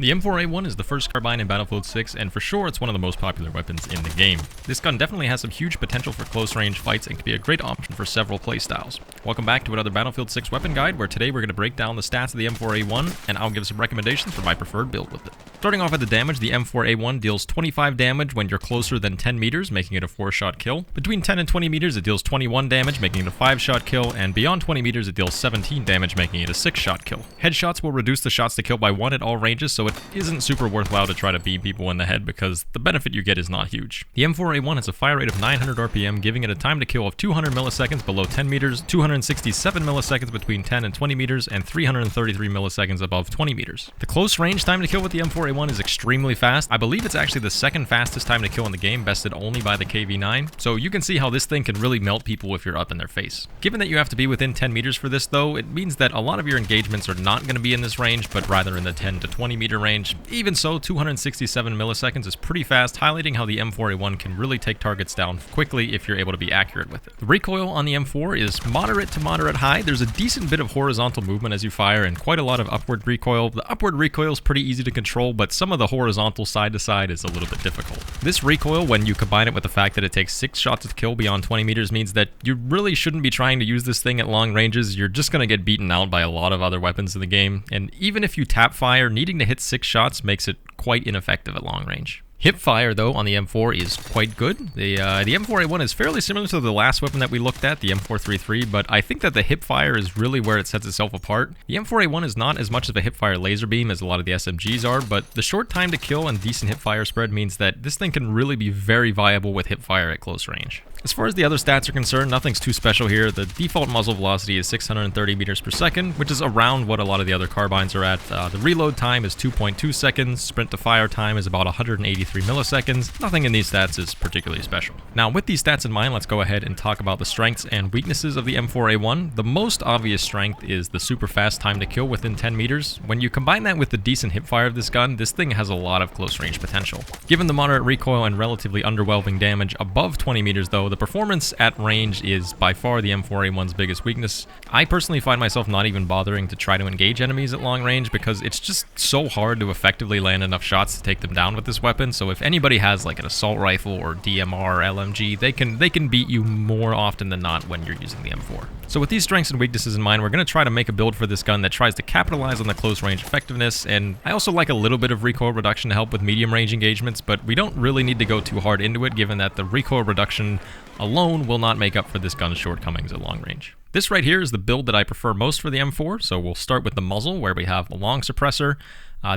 The M4A1 is the first carbine in Battlefield 6, and for sure it's one of the most popular weapons in the game. This gun definitely has some huge potential for close-range fights and can be a great option for several playstyles. Welcome back to another Battlefield 6 weapon guide, where today we're going to break down the stats of the M4A1, and I'll give some recommendations for my preferred build with it. Starting off at the damage, the M4A1 deals 25 damage when you're closer than 10 meters, making it a 4-shot kill. Between 10 and 20 meters, it deals 21 damage, making it a 5-shot kill, and beyond 20 meters, it deals 17 damage, making it a 6-shot kill. Headshots will reduce the shots to kill by 1 at all ranges, so it isn't super worthwhile to try to beam people in the head because the benefit you get is not huge. The M4A1 has a fire rate of 900 RPM, giving it a time to kill of 200 milliseconds below 10 meters, 267 milliseconds between 10 and 20 meters, and 333 milliseconds above 20 meters. The close range time to kill with the M4A1 is extremely fast. I believe it's actually the second fastest time to kill in the game, bested only by the KV-9, so you can see how this thing can really melt people if you're up in their face. Given that you have to be within 10 meters for this though, it means that a lot of your engagements are not going to be in this range, but rather in the 10 to 20 meter range. Even so, 267 milliseconds is pretty fast, highlighting how the M4A1 can really take targets down quickly if you're able to be accurate with it. The recoil on the M4 is moderate to moderate high. There's a decent bit of horizontal movement as you fire and quite a lot of upward recoil. The upward recoil is pretty easy to control, but some of the horizontal side to side is a little bit difficult. This recoil, when you combine it with the fact that it takes 6 shots to kill beyond 20 meters, means that you really shouldn't be trying to use this thing at long ranges. You're just going to get beaten out by a lot of other weapons in the game, and even if you tap fire, needing to hit 6 shots makes it quite ineffective at long range. Hip fire, though, on the M4 is quite good. The M4A1 is fairly similar to the last weapon that we looked at, the M433, but I think that the hip fire is really where it sets itself apart. The M4A1 is not as much of a hip fire laser beam as a lot of the SMGs are, but the short time to kill and decent hip fire spread means that this thing can really be very viable with hip fire at close range. As far as the other stats are concerned, nothing's too special here. The default muzzle velocity is 630 meters per second, which is around what a lot of the other carbines are at. The reload time is 2.2 seconds, sprint to fire time is about 183 milliseconds. Nothing in these stats is particularly special. Now, with these stats in mind, let's go ahead and talk about the strengths and weaknesses of the M4A1. The most obvious strength is the super fast time to kill within 10 meters. When you combine that with the decent hip fire of this gun, this thing has a lot of close range potential. Given the moderate recoil and relatively underwhelming damage above 20 meters though, the performance at range is by far the M4A1's biggest weakness. I personally find myself not even bothering to try to engage enemies at long range because it's just so hard to effectively land enough shots to take them down with this weapon. So if anybody has like an assault rifle or DMR, LMG, they can beat you more often than not when you're using the M4. So with these strengths and weaknesses in mind, we're going to try to make a build for this gun that tries to capitalize on the close range effectiveness, and I also like a little bit of recoil reduction to help with medium range engagements, but we don't really need to go too hard into it given that the recoil reduction alone will not make up for this gun's shortcomings at long range. This right here is the build that I prefer most for the M4, so we'll start with the muzzle where we have a long suppressor.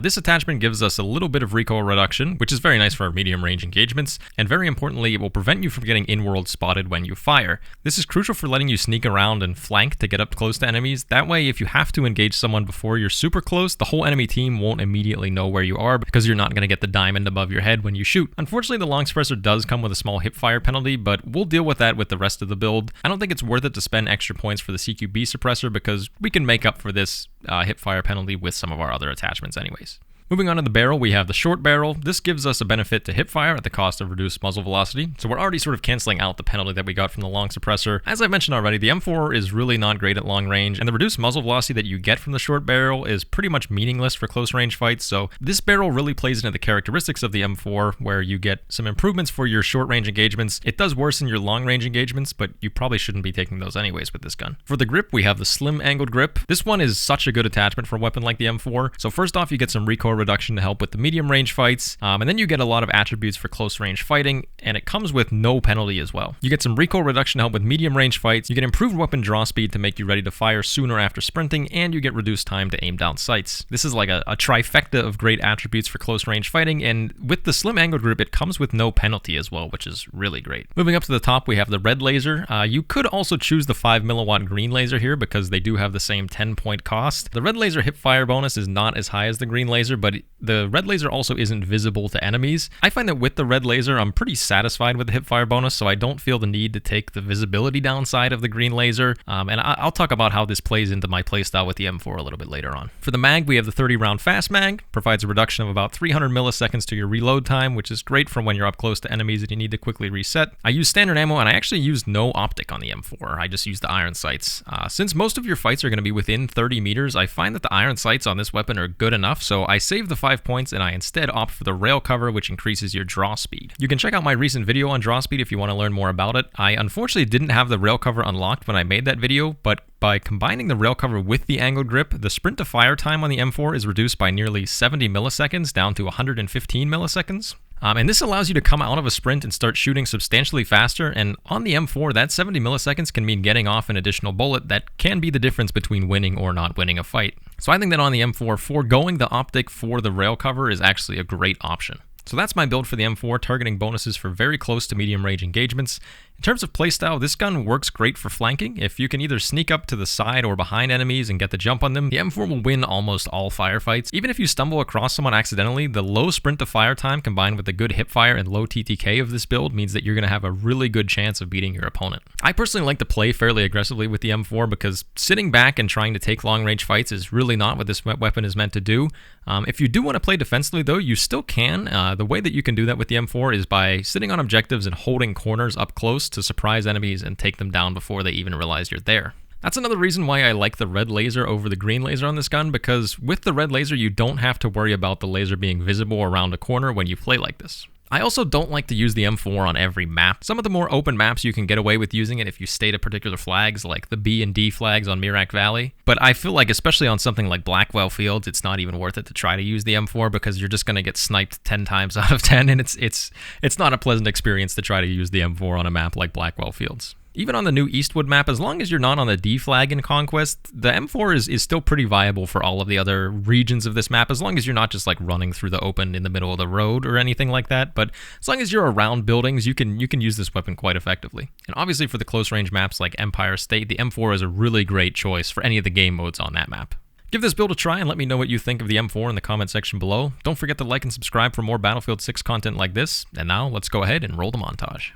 This attachment gives us a little bit of recoil reduction, which is very nice for our medium range engagements, and very importantly, it will prevent you from getting in-world spotted when you fire. This is crucial for letting you sneak around and flank to get up close to enemies. That way, if you have to engage someone before you're super close, the whole enemy team won't immediately know where you are because you're not going to get the diamond above your head when you shoot. Unfortunately, the long suppressor does come with a small hip fire penalty, but we'll deal with that with the rest of the build. I don't think it's worth it to spend extra points for the CQB suppressor because we can make up for this hip fire penalty with some of our other attachments anyways. Moving on to the barrel, we have the short barrel. This gives us a benefit to hip fire at the cost of reduced muzzle velocity, so we're already sort of canceling out the penalty that we got from the long suppressor. As I mentioned already, the M4 is really not great at long range, and the reduced muzzle velocity that you get from the short barrel is pretty much meaningless for close range fights, so this barrel really plays into the characteristics of the M4, where you get some improvements for your short range engagements. It does worsen your long range engagements, but you probably shouldn't be taking those anyways with this gun. For the grip, we have the slim angled grip. This one is such a good attachment for a weapon like the M4. So first off, you get some recoil reduction to help with the medium range fights, and then you get a lot of attributes for close range fighting, and it comes with no penalty as well. You get some recoil reduction to help with medium range fights, you get improved weapon draw speed to make you ready to fire sooner after sprinting, and you get reduced time to aim down sights. This is like a trifecta of great attributes for close range fighting, and with the slim angled grip, it comes with no penalty as well, which is really great. Moving up to the top, we have the red laser. You could also choose the 5 milliwatt green laser here because they do have the same 10-point cost. The red laser hip fire bonus is not as high as the green laser, but the red laser also isn't visible to enemies. I find that with the red laser, I'm pretty satisfied with the hipfire bonus, so I don't feel the need to take the visibility downside of the green laser, and I'll talk about how this plays into my playstyle with the M4 a little bit later on. For the mag, we have the 30-round fast mag, provides a reduction of about 300 milliseconds to your reload time, which is great from when you're up close to enemies and you need to quickly reset. I use standard ammo, and I actually used no optic on the M4. I just used the iron sights. Since most of your fights are going to be within 30 meters, I find that the iron sights on this weapon are good enough, so I say save the 5 points and I instead opt for the rail cover, which increases your draw speed. You can check out my recent video on draw speed if you want to learn more about it. I unfortunately didn't have the rail cover unlocked when I made that video, but by combining the rail cover with the angled grip, the sprint to fire time on the M4 is reduced by nearly 70 milliseconds down to 115 milliseconds. And this allows you to come out of a sprint and start shooting substantially faster, and on the M4, that 70 milliseconds can mean getting off an additional bullet that can be the difference between winning or not winning a fight. So I think that on the M4, foregoing the optic for the rail cover is actually a great option. So that's my build for the M4, targeting bonuses for very close to medium range engagements. In terms of playstyle, this gun works great for flanking. If you can either sneak up to the side or behind enemies and get the jump on them, the M4 will win almost all firefights. Even if you stumble across someone accidentally, the low sprint to fire time combined with the good hip fire and low TTK of this build means that you're going to have a really good chance of beating your opponent. I personally like to play fairly aggressively with the M4 because sitting back and trying to take long range fights is really not what this weapon is meant to do. If you do want to play defensively though, you still can. The way that you can do that with the M4 is by sitting on objectives and holding corners up close to surprise enemies and take them down before they even realize you're there. That's another reason why I like the red laser over the green laser on this gun, because with the red laser you don't have to worry about the laser being visible around a corner when you play like this. I also don't like to use the M4 on every map. Some of the more open maps you can get away with using it if you stay to particular flags, like the B and D flags on Mirak Valley. But I feel like, especially on something like Blackwell Fields, it's not even worth it to try to use the M4 because you're just going to get sniped 10 times out of 10, and it's not a pleasant experience to try to use the M4 on a map like Blackwell Fields. Even on the new Eastwood map, as long as you're not on the D flag in Conquest, the M4 is still pretty viable for all of the other regions of this map, as long as you're not just like running through the open in the middle of the road or anything like that. But as long as you're around buildings, you can use this weapon quite effectively. And obviously for the close range maps like Empire State, the M4 is a really great choice for any of the game modes on that map. Give this build a try and let me know what you think of the M4 in the comment section below. Don't forget to like and subscribe for more Battlefield 6 content like this. And now let's go ahead and roll the montage.